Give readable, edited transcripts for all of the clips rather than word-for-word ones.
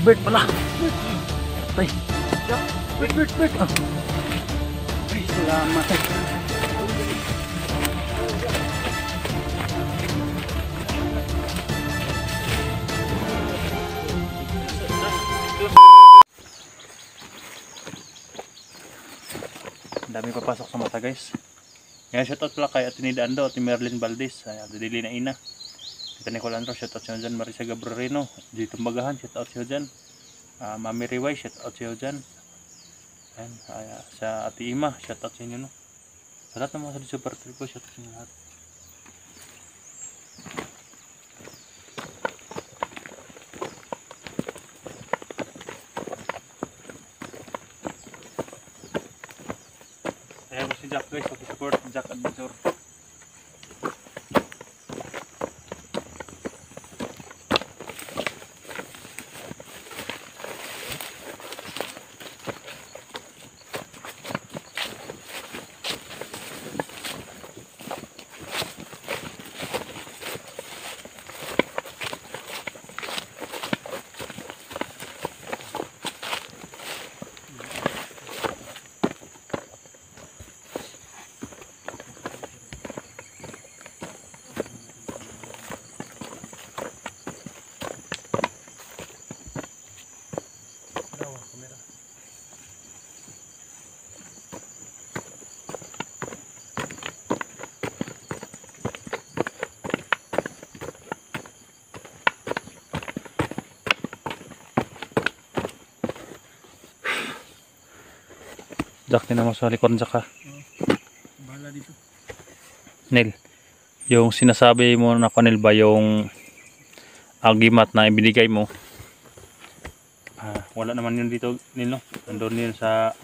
bird pala. Tay. Bird. Ay, salamat eh. Dami papasok sa mata guys. Ngayon shoutout pala kay Atinida Ando, Ati Merlin Valdez, Adili na ina. Kita Nicolandro, shoutout siya dyan. Marisa Gabrerino, Dito Bagahan, shoutout siya dyan. Mami Riway, shoutout siya dyan. Ayan, sa Ati Ima, shoutout sa inyo no. Sa lahat ng mga super tripo, shoutout sa inyo lahat. Ayan mo si Jack guys, support Jack Adventure. Jack, din naman sa likod Jack ha. Bahala dito. Nil, yung sinasabi mo na Nil ba yung agimat na ibinigay mo? Wala naman yun dito Nil no? Nandun yun sa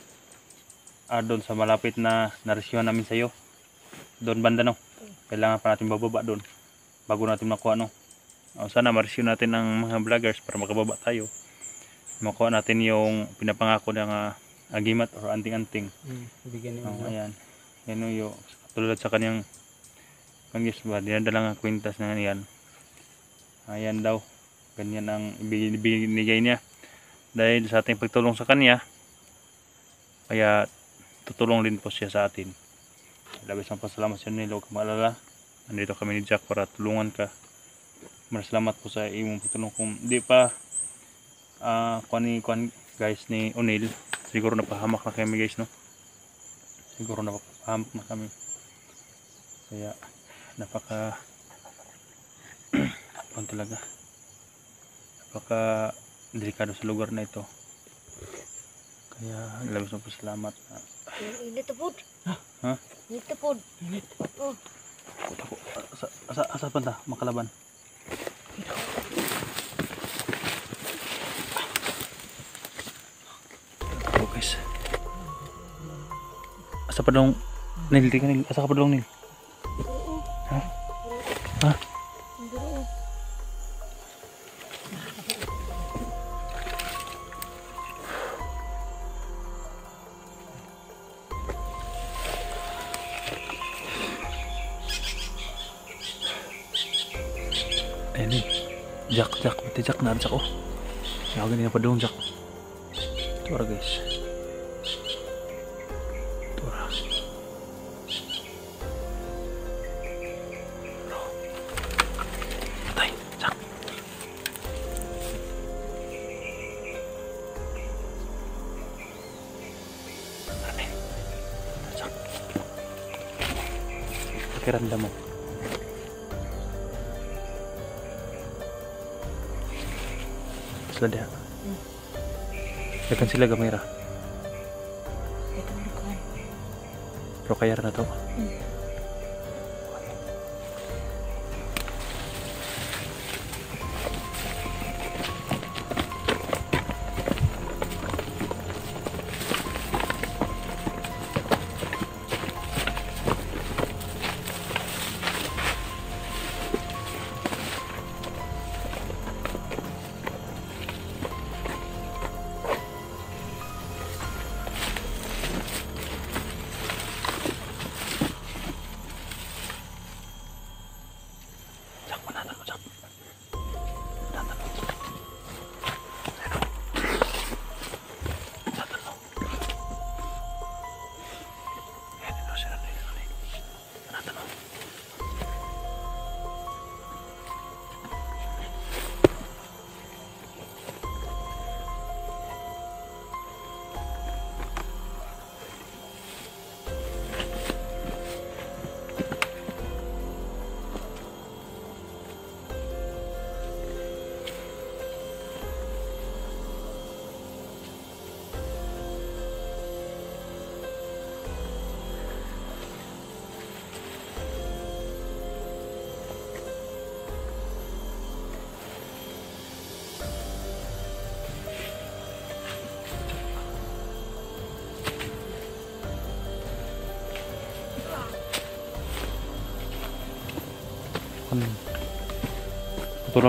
doon sa malapit na naresyohan namin sa iyo. Doon banda no? Kailangan pa natin bababa doon bago natin makuha no? Sana maresyo natin ang mga vloggers para makababa tayo. Makuha natin yung pinapangako ng agimat or anting-anting. Bigyan niyo. Ayan. Yan yung tulad sa kanyang pangis ba, dinadala nga kwintas na yan. Ayan daw. Ganyan ang ibinigay niya. Dahil sa ating pagtulong sa kanya, kaya tutulong din po siya sa atin. Labis ang pasalamat sa inyo, huwag kang maalala. Nandito kami ni Jack para tulungan ka. Salamat po sa imong pagtulong. Kung di pa kuan guys ni O'Neil, siguro napahamak na kami guys no. Siguro napahamak na kami. Kaya napaka pang talaga. Napaka delikado sa lugar na ito. Kaya labis na po salamat. Init na po. Ha? Init na po. Init. Oh. Asa panta makalaban. Guys. Asa pa dong Nil, asa ka pa dong Nil? Ha? Ha? Ayan eh. Jack, pati Jack na Jack oh. Kaya ganyan pa dong Jack. Tura guys. Tura. Patay, Jack. Ano Jack. Pakiramdam mo. Sudah. Yakan sila gamera. Pero kaya na to. Putulan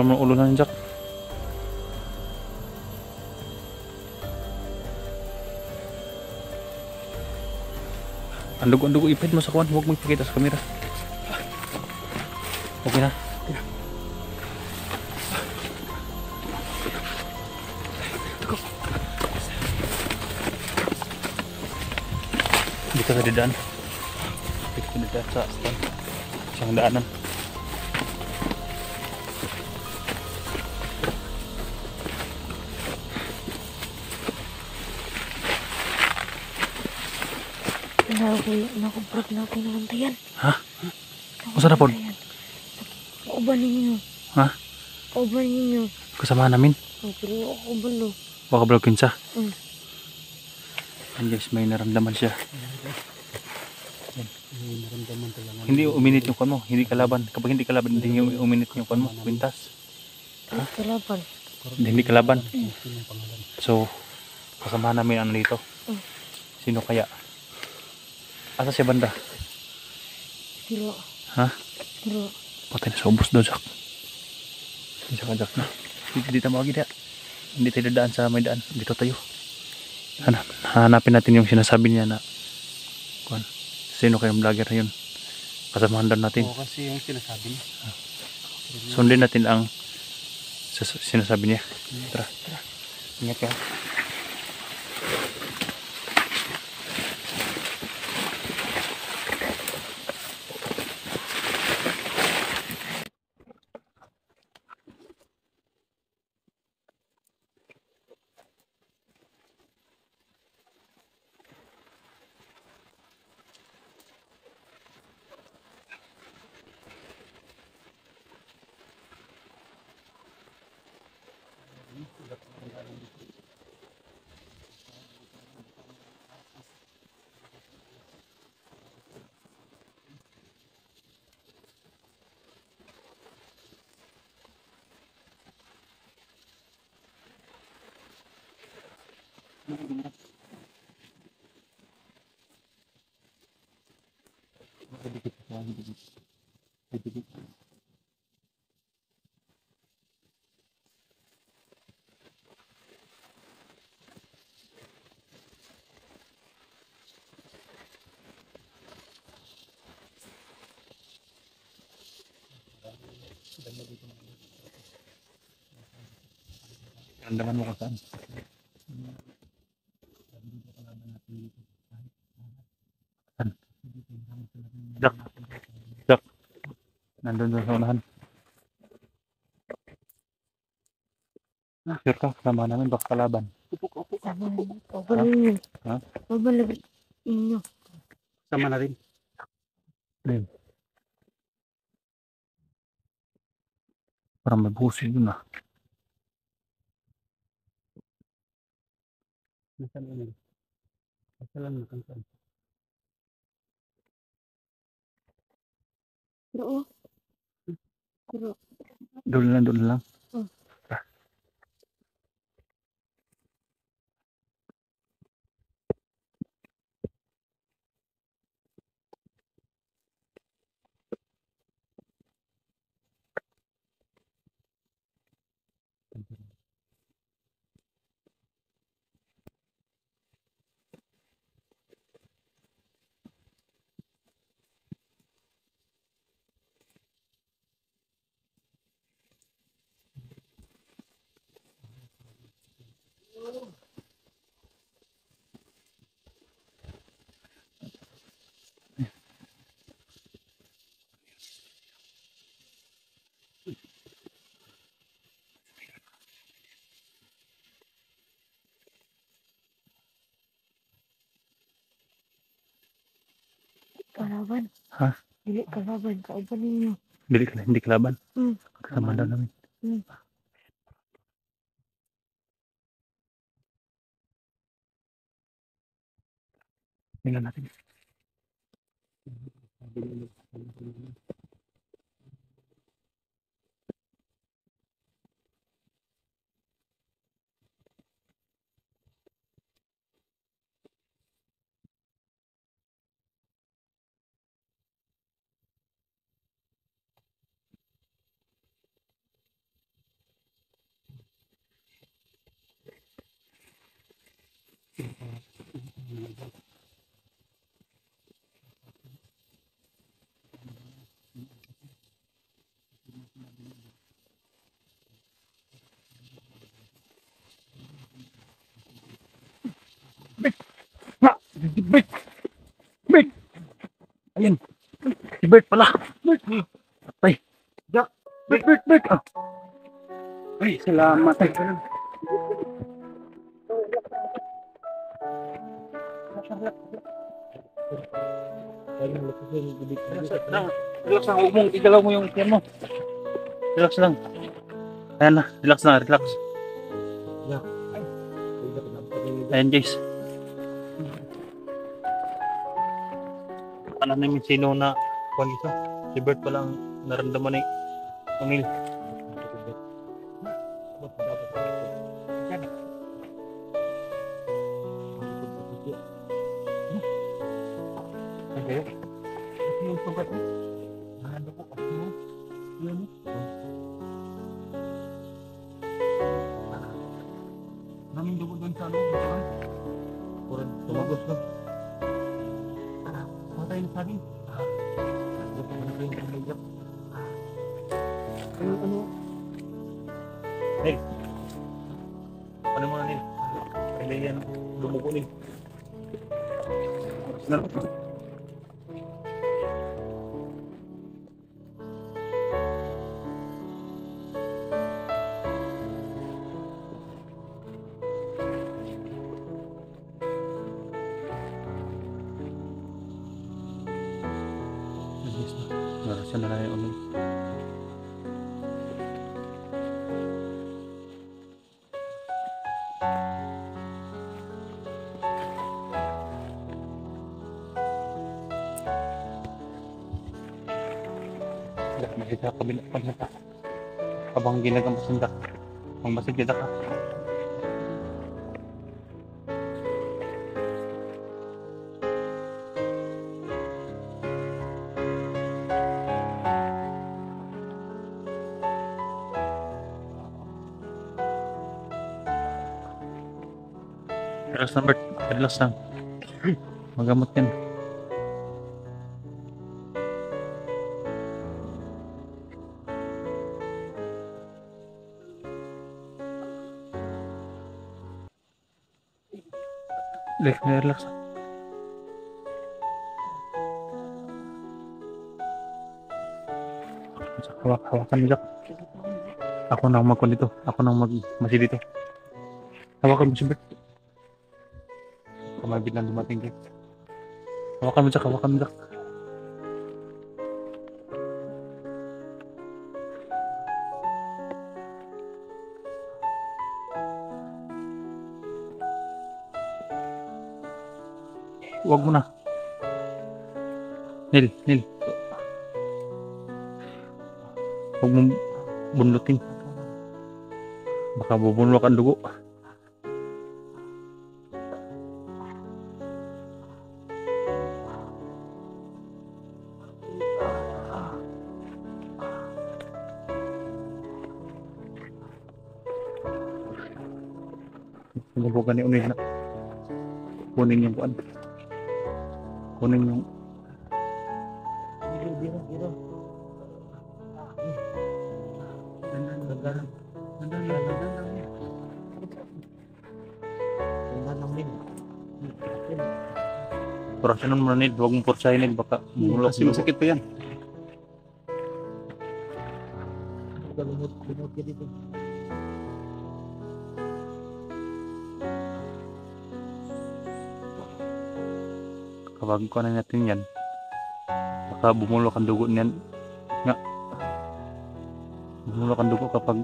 mo ang ulo ng Jack. Ang dugo, ipahid mo sa kuwan. Huwag mo ipakita sa kamera. Okay na. Hindi ka dadaan. Hindi ka dadaan sa isang daanan. Nakubrak na ako ng antayan. Ha? Masa na po? Kauban ninyo. Ha? Kauban ninyo. Kasama namin. Ang pero kauban no. Baka vlog kinsa. Mm. And guys, may naramdaman siya. May naramdaman talaga. Hindi uminit yung kwan mo. Hindi kalaban. Kapag hindi kalaban, hindi uminit yung kwan mo. Kwintas. Ang kalaban. Hindi kalaban. Sino ang pangalan? So, kasama namin ano dito. Mm. Sino kaya? Asa siya banda? Hiro. Ha? Hiro. Patay na sa ubos doon, Jack. Isa ka, Jack na. Dito mo lagi dia. Hindi tayo dadaan sa may daan. Dito tayo. Hanapin natin yung sinasabi niya na kwan. Sino kayong vlogger na yun? Kasamahan daw natin. Oo, kasi yung sinasabi niya. Sundin natin ang sinasabi niya. Tara, tara. Ingat ka. Ramdaman mo kung saan. Saan? Jack. Jack. Nandun doon sa unahan. Sure ka, kasama namin baka kalaban. Kauban ninyo. Ha? Kauban labi ninyo. Sama na rin. Din. Parang may busi yun ah. Nasaan yun? Nasaan mo kung saan? Oo. Hiro. Doon lang, doon lang. Mm. Kalaban. Ha? Dili kalaban. Kauban ninyo. Hindi kalaban. Hmm. Kasama daw namin. Hmm. Tingnan natin. Ha! Bert! Bert! Ayan! Si Bert pala! Bert! Patay! Jack! Bert! Bert! Bert! Ah. Ay, salamat! Ay, Relax lang, huwag mong igalaw mo yung tiyan mo. Relax lang. Ayan na, relax na, relax. Ayan guys. Alam namin sino na kuwan dito. Si Bert palang naramdaman ni Pangil. Okay. Kasi yung sugat mo. Ano ko kasi mo? Yun. Daming dugo doon sa loob. Kurang tumagos na. Matay na sabi. Ano? Nil. Ano mo na Nil? Hindi yan lumuko Nil. Narasya na lang yung Nil. Masih sa kabila pa niya ka. Habang ginagamasindak. Ang masig kita ka. Relax lang Bert. Relax lang. Magamot yan. Relax. Hawakan mo Jack. Ako na magkon dito. Ako na magmasi dito. Hawakan mo si Bert. Kamay biglang dumating Jack. Hawakan mo Jack. Huwag mo na. Nil. Huwag mong bunlutin. Baka bubunlok ang dugo. Sinubukan ni Unil na kunin yung kuan. Kunin yung Porasyonan mo na Nil. Huwag mong porsahin Nil. Baka bumulok. Kasi masakit pa yan. Kapag kuha na natin yan, baka bumulok ang dugo niyan. Nga. Bumulok ang dugo kapag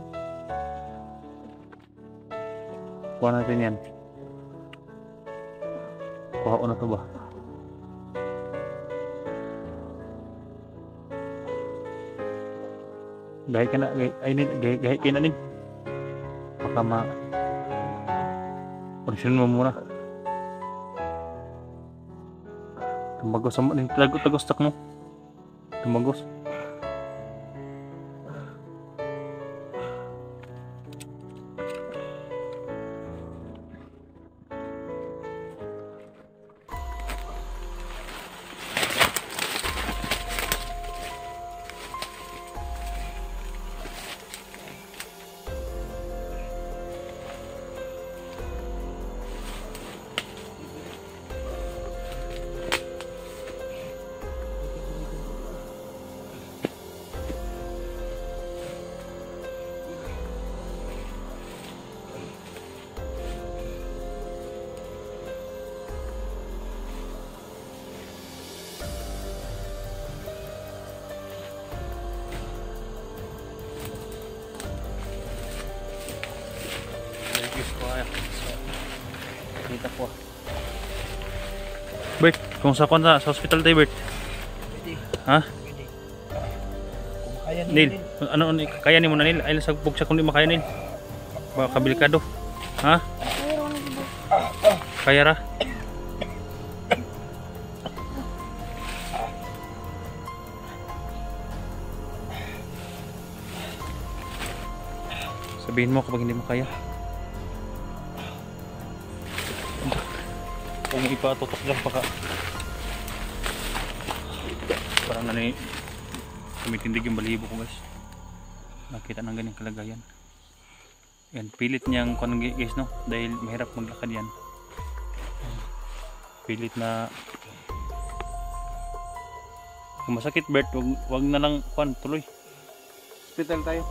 kuha natin yan. Kuha ko na to ba? Gahi ka na, gahi ka na Nil. Baka Punisyon mo muna. Tumagos mo, tagos tak mo. Tumagos. Kita po. Bert, kung sa kwan sa hospital tayo, Bert. Pwede. Ha? Pwede. Kung kaya nila Neil, Neil. ano kaya ni mo na Neil? Ay sagbog siya kung di makaya Neil. Baka kabilikado. Ha? Kaya ra? Sabihin mo kapag hindi mo kaya. Kung ipatutok lang baka parang tumitindig yung balibo ko guys. Nakita ng ganyan kalagayan. Yan, pilit niyang kuan guys no, dahil mahirap maglakad yan. Pilit na kung masakit Bert, wag na lang kuan tuloy. Hospital tayo.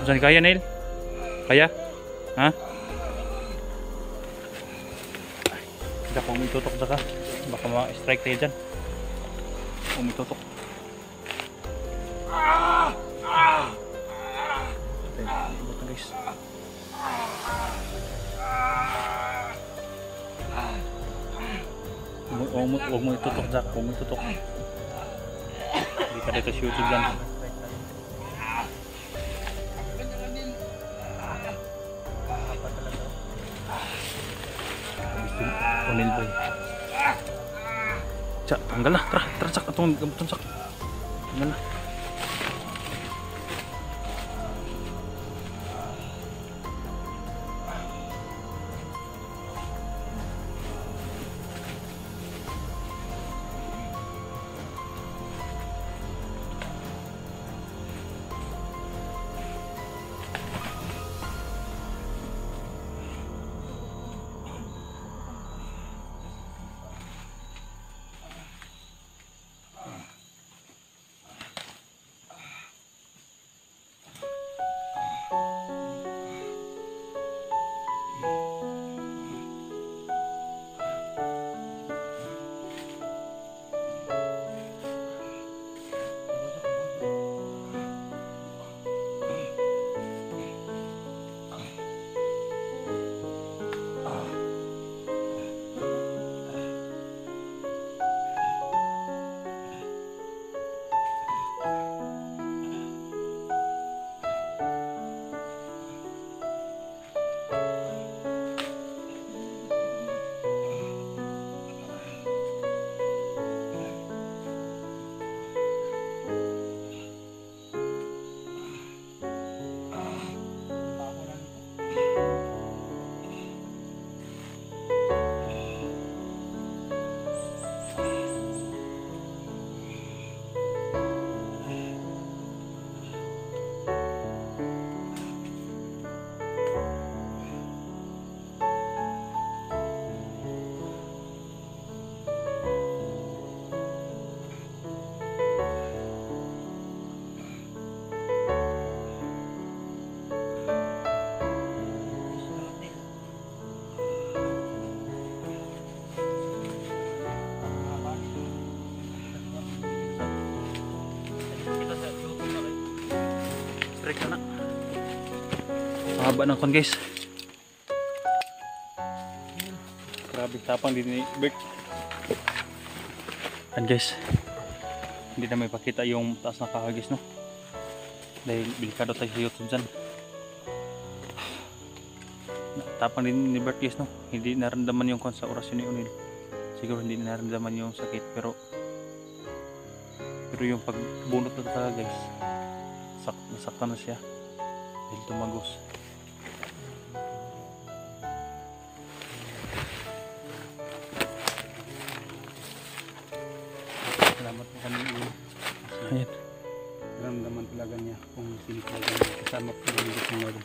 Saan kaya Neil? Kaya? Ha? Hindi ako umitutok sa ka. Baka ma-strike tayo dyan. Umitutok. Ito guys. Huwag mo itutok Jack. Huwag mo itutok. Hindi ka dito shoot dyan. Onil boy. Cak, tanggal lah. Tara, cak. Atong gabutan cak. Tanggal lah. Strike na na. Mahaba ng kon guys. Grabe tapang din ni Bert. And guys, hindi na may pakita yung taas na kahagis no. Dahil delikado tayo sa YouTube dyan. Tapang din ni Bert guys no. Hindi naramdaman yung kon sa orasyon ni Unil. Siguro hindi naramdaman yung sakit pero yung pagbunot na talaga guys, nasaktan na siya dahil tumagos. Salamat po kami. Ayan. Ramdaman talaga niya kung sino talaga niya kasama po yung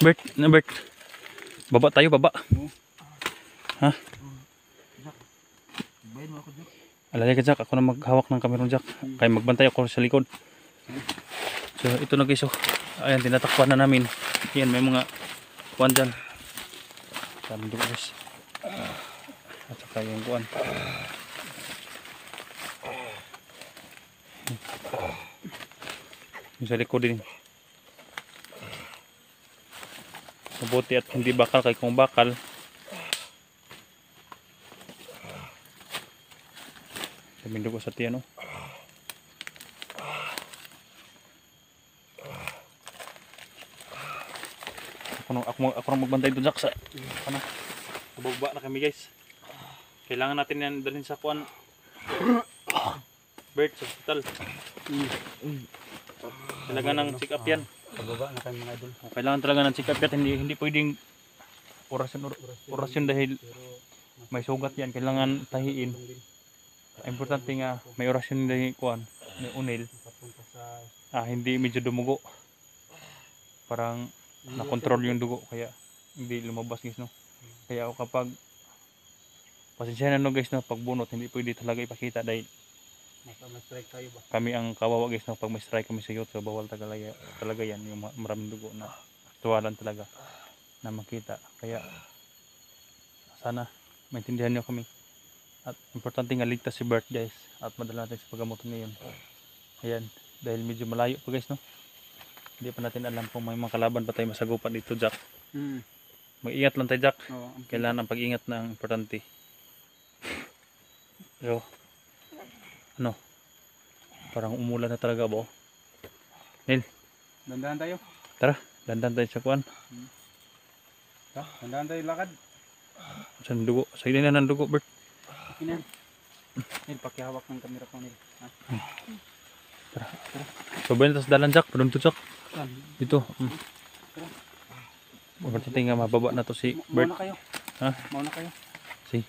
Bert, na Bert. Baba tayo, baba. Ha? Bayan mo ako dyan. Alalay ka Jack, ako na maghawak ng camera Jack. Kaya magbantay ako sa likod. So ito na guys oh. Ayan, tinatakpan na namin. Ayan, may mga kuwan dyan. Daming dugo guys. At saka yung kuan. Yung sa likod din. Mabuti at hindi bakal, kay kung bakal daming dugo sa tiyan, no? Ako nang magbantay doon, Jack, sa ano, nababa na kami guys. Kailangan natin yan dalhin sa kuan Bert, sa hospital. Kailangan ng check up yan. Pababa na kayo mga idol. Kailangan talaga ng check up yan. Hindi pwedeng orasyon dahil may sugat yan. Kailangan tahiin. Importante nga may orasyon dahil kuan, may unil. Hindi medyo dumugo. Parang na-control yung dugo kaya hindi lumabas guys, no. Kaya ako kapag pasensya na, no guys, no, pag bunot hindi pwede talaga ipakita dahil Strike tayo ba? kami ang kawawa guys, no. Pag may strike kami sa youth, so bawal talaga yan yung maraming dugo na tuwalan talaga na makita. Kaya sana maintindihan nyo kami at importante nga ligtas si Bert guys at madala natin sa paggamutan ngayon. Ayan, dahil medyo malayo pa guys, no. Hindi pa natin alam kung may mga kalaban pa tayo masagupan dito, Jack. Mag-ingat lang tayo, Jack. Kailangan ang pag-ingat na importante. Pero, ano, parang umulan na talaga ba? Neil, Dandahan tayo. tara, dandan tayo sa kuan. Dandahan tayo lakad. Saan dugo? Sa na ng dugo, Bert. Kinan. Nil, pakihawak ng kamera ko, Nil. So, ba tas dalan, Jack? Padun to, Jack. Saan? Dito. Importante nga mababa na to si Bert. Mauna kayo. Ha? Mauna kayo. Si.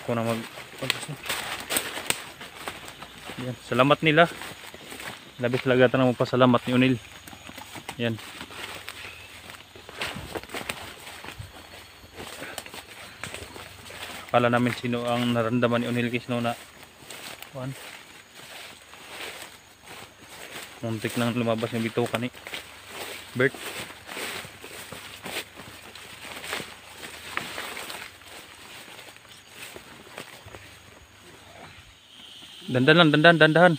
Ako na Yan. Salamat nila. Labis talaga tanang magpasalamat ni Unil. Yan. Akala namin sino ang naramdaman ni Unil guys, no, na kuan. Muntik nang lumabas yung bituka ni Bert. Dandan lang, dandahan.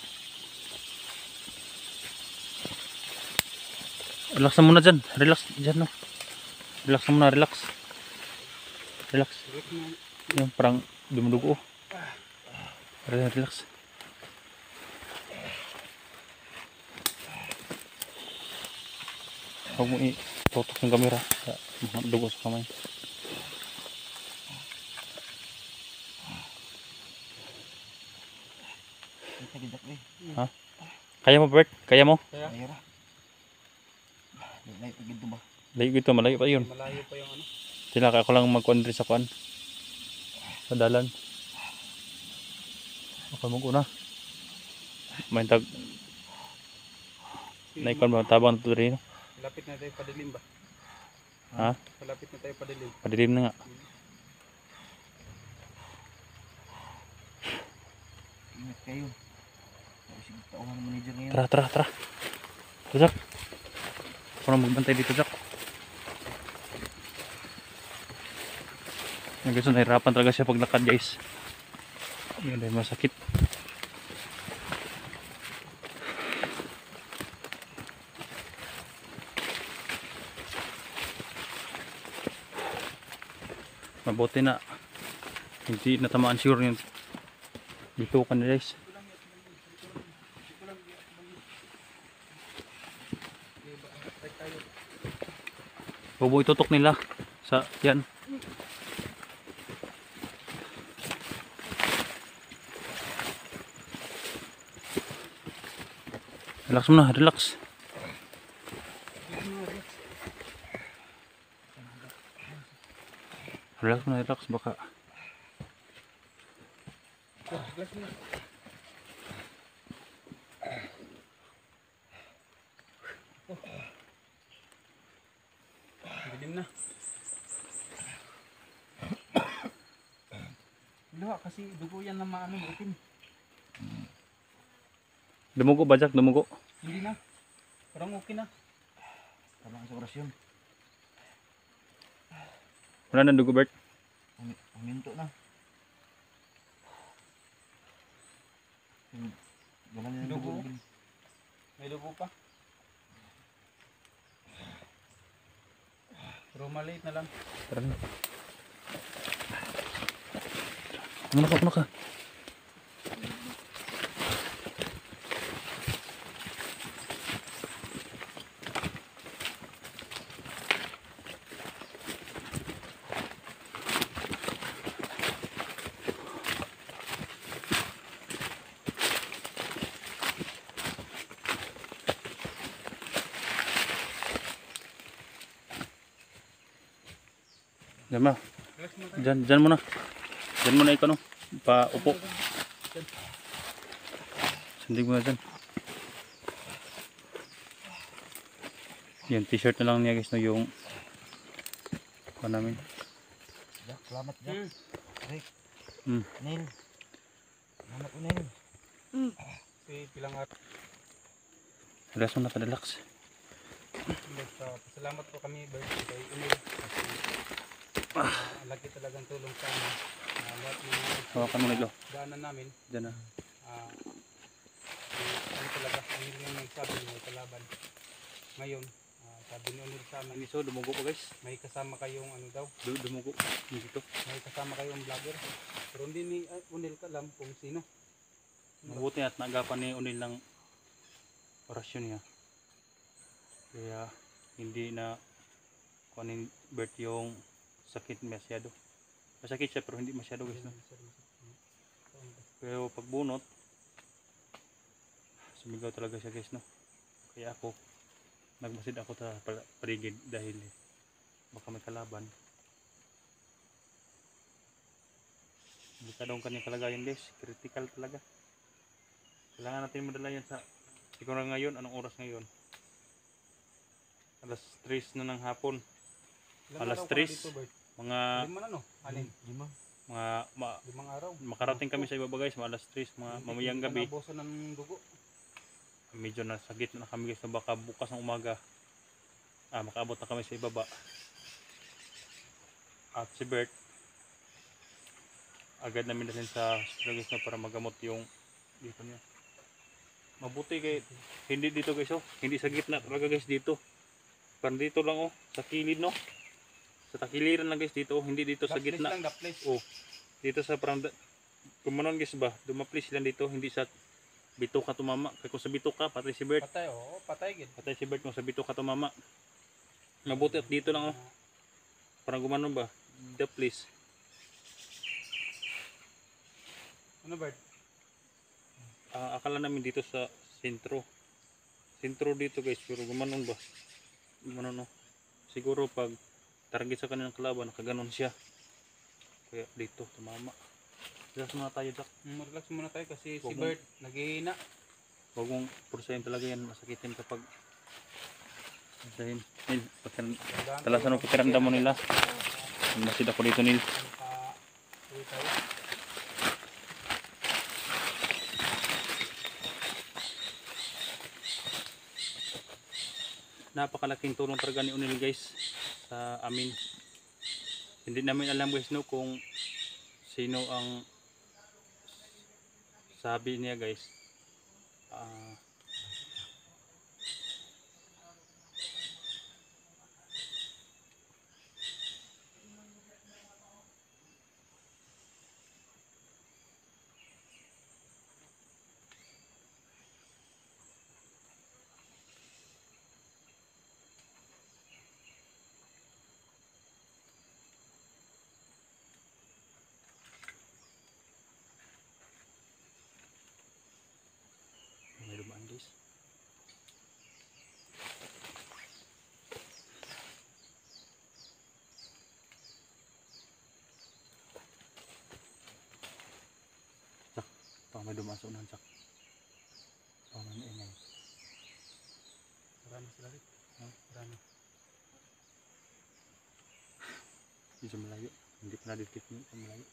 Relax na muna dyan. Relax dyan, no. Relax na muna, relax. Relax. Yan, parang dumudugo. Relax. Huwag mo itutok yung camera sa mga dugo sa kamay. Ha? Kaya mo, Bert? Kaya mo? Kaya? Layo ito, malayo pa yun. Malayo pa yung ano. Sila ako lang mag-country sa kuan. Sa dalan. Ako mag-una. May tag naikon ba tabang ito rin? Lapit na tayo padilim ba? Ha? Lapit na tayo padilim. Padilim na nga. Ingat kayo. Tauhan ng manager ngayon. Tara. Jack. Ako na magbantay dito, Jack. Guys, nahirapan talaga siya pag lakad, guys. Yun dahil masakit. Mabuti na hindi natamaan sure yung bitukan nila, guys. Bobo itutok nila sa yan. Relax muna, relax. Relax muna, relax baka. Dilim na. Luha kasi dugo yan na maano, itim. Dumugo ba, Jack? Dumugo? Hindi na. Parang okay na. Parang sa orasyon. Wala na dugo, Bert. Uminto na. Gaman yung Dugo? dugo. May dugo pa. Pero maliit na lang. Tara na. Kuno ka. Diyan mo. Diyan mo na. Diyan mo na ikaw no. Paupo. Sindig mo na dyan. Yung t-shirt na lang niya guys no, yung namin. Jack, salamat Jack. Rick. Hmm. Neil. Salamat po Neil. Si pilang at Relax mo na, padalax. salamat po kami Bert kay Emil kasi lagi talagang tulong sa amin. Lahat ng Hawakan mo nilo. daanan namin Diyan na. ano talaga hindi yung nagsabi may kalaban. Ngayon sabi ni Emil sa amin So, dumugo pa guys. may kasama kayong ano daw Dumugo. Dito. may kasama kayong vlogger pero hindi ni Unil ka alam kung sino. Mabuti at nagapan ni Unil ng orasyon niya. Kaya hindi na kunin Bert yung sakit masyado. Masakit siya pero hindi masyado guys no. Pero pag bunot sumigaw talaga siya guys no. Kaya ako nagmasid ako sa paligid dahil baka may kalaban. Delikadong kanyang kalagayan guys, critical talaga. Kailangan natin madala yan sa siguro ngayon, anong oras ngayon? Alas 3 na ng hapon. Ilang Alas araw ka 3. dito, Bert? Mga 5 na no? Alin? 5. 5 araw. makarating kami sa ibaba guys, mga alas 3, mga mamayang gabi. Nabosan ng dugo. Medyo nasagit na kami guys na baka bukas ng umaga makaabot na kami sa ibaba. At si Bert agad namin natin sa hospital guys na para magamot yung dito niya. Mabuti kay hindi dito guys oh, hindi sa gitna talaga guys dito. Parang dito lang oh, sa kilid no. Sa takiliran lang guys dito, hindi dito sa gitna. Lang, the place. Oh. Dito sa parang kumanon guys ba, dumaplis lang dito, hindi sa bituka tumama. Kaya kung sa bituka patay si Bert. Patay, oo, patay gid. Patay si Bert kung sa bituka tumama. Mabuti at dito lang oh. Parang gumanon ba, the place. Ano Bert? Akala namin dito sa sentro. Sentro dito guys, pero gumanon ba? Gumanon no. Siguro pag target sa kanilang kalaban, nakaganon siya. Kaya dito, tumama. Relax muna tayo, Jack. Relax muna tayo kasi si Huwag Bert naghihina. Huwag mong pursahin talaga yan, masakitin kapag dahil, talasan mo pakiramdam mo nila. Masid ako dito nil. Tuloy tayo. Napakalaking tulong talaga ni Unil guys sa amin. Hindi namin alam guys no kung sino ang sabi niya guys. May dumaan guys. Cak, baka may dumaan sa unahan, Cak. Baka may maingay. Marami sila rin. Marami. Hindi sa malayo. Hindi pa na-detect mo sa malayo.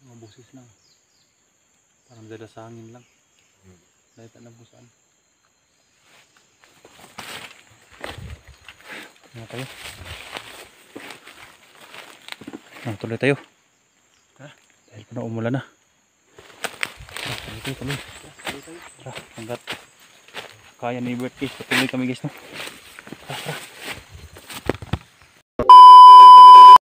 Mga busis lang. Parang dala sa hangin lang. Dahil alam kung saan. Ano tayo? Tuloy tayo. Ha? Dahil pa na umulan na. Tuloy tayo, tuloy. Tara, hanggat kaya ni Bert guys. Patuloy kami guys, no? Tara, tara.